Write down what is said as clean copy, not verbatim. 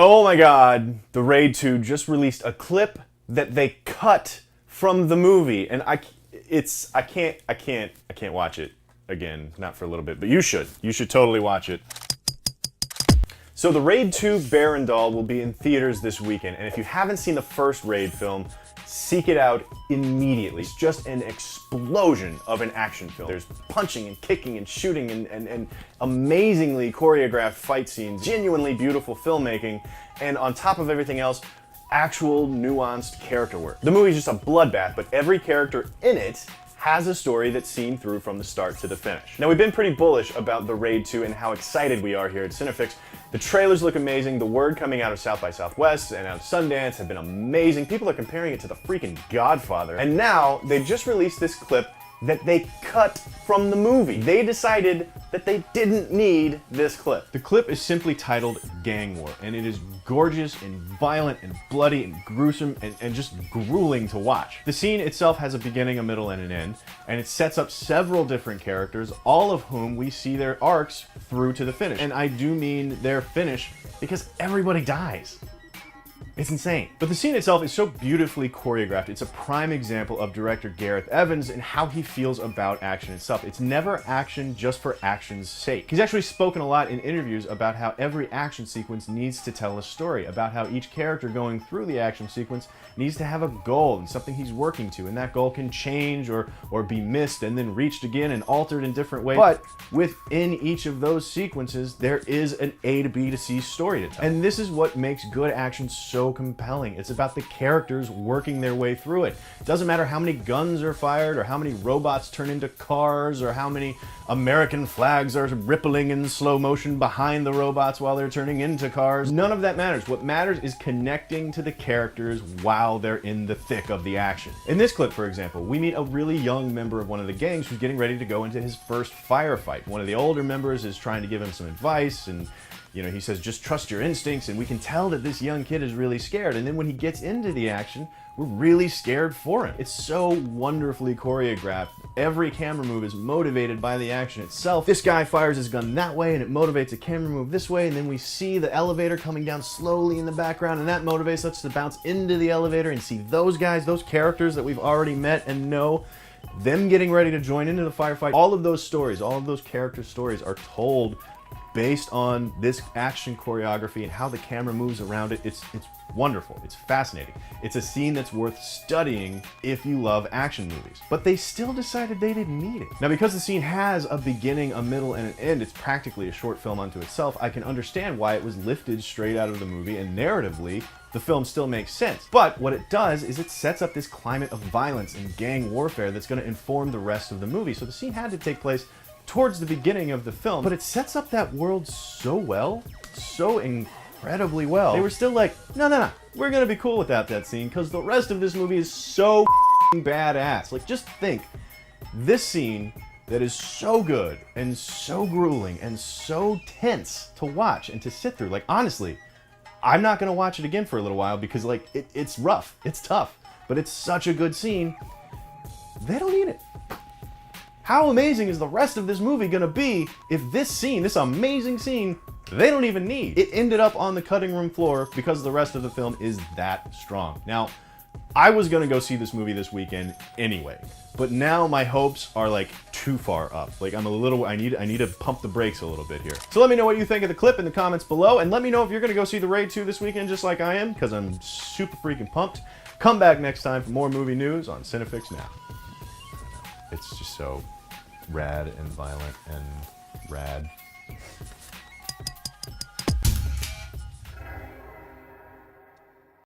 Oh my god, the Raid 2 just released a clip that they cut from the movie, and I can't watch it again, not for a little bit, but you should totally watch it. So the Raid 2 Bear and Doll will be in theaters this weekend, and if you haven't seen the first Raid film, seek it out immediately. It's just an explosion of an action film. There's punching and kicking and shooting and amazingly choreographed fight scenes, genuinely beautiful filmmaking, and on top of everything else, actual nuanced character work. The movie's just a bloodbath, but every character in it has a story that's seen through from the start to the finish. Now, we've been pretty bullish about the Raid 2 and how excited we are here at CineFix. The trailers look amazing, the word coming out of South by Southwest and out of Sundance have been amazing. People are comparing it to the freaking Godfather. And now, they've just released this clip that they cut from the movie. They decided that they didn't need this clip. The clip is simply titled Gang War, and it is gorgeous and violent and bloody and gruesome and just grueling to watch. The scene itself has a beginning, a middle, and an end, and it sets up several different characters, all of whom we see their arcs through to the finish. And I do mean their finish because everybody dies. It's insane. But the scene itself is so beautifully choreographed. It's a prime example of director Gareth Evans and how he feels about action itself. It's never action just for action's sake. He's actually spoken a lot in interviews about how every action sequence needs to tell a story, about how each character going through the action sequence needs to have a goal and something he's working to, and that goal can change or be missed and then reached again and altered in different ways. But within each of those sequences, there is an A to B to C story to tell. And this is what makes good action so compelling. It's about the characters working their way through it. It doesn't matter how many guns are fired or how many robots turn into cars or how many American flags are rippling in slow motion behind the robots while they're turning into cars. None of that matters. What matters is connecting to the characters while they're in the thick of the action. In this clip, for example, we meet a really young member of one of the gangs who's getting ready to go into his first firefight. One of the older members is trying to give him some advice, and you know, he says, just trust your instincts, and we can tell that this young kid is really scared. And then when he gets into the action, we're really scared for him. It's so wonderfully choreographed. Every camera move is motivated by the action itself. This guy fires his gun that way, and it motivates a camera move this way, and then we see the elevator coming down slowly in the background, and that motivates us to bounce into the elevator and see those guys, those characters that we've already met and know, them getting ready to join into the firefight. All of those stories, all of those character stories are told based on this action choreography and how the camera moves around it. It's wonderful. It's fascinating. It's a scene that's worth studying if you love action movies. But they still decided they didn't need it. Now, because the scene has a beginning, a middle, and an end, it's practically a short film unto itself, I can understand why it was lifted straight out of the movie, and narratively, the film still makes sense. But what it does is it sets up this climate of violence and gang warfare that's going to inform the rest of the movie. So the scene had to take place towards the beginning of the film, but it sets up that world so well, so incredibly well. They were still like, no, we're gonna be cool without that scene because the rest of this movie is so badass. Like, just think, this scene that is so good and so grueling and so tense to watch and to sit through. Like, honestly, I'm not gonna watch it again for a little while because, like, it's rough, it's tough, but it's such a good scene. They don't need it. How amazing is the rest of this movie gonna be if this scene, this amazing scene, they don't even need? It ended up on the cutting room floor because the rest of the film is that strong. Now, I was gonna go see this movie this weekend anyway, but now my hopes are like too far up. Like, I need to pump the brakes a little bit here. So let me know what you think of the clip in the comments below, and let me know if you're gonna go see the Raid 2 this weekend just like I am, because I'm super freaking pumped. Come back next time for more movie news on CineFix Now. It's just so rad and violent and rad.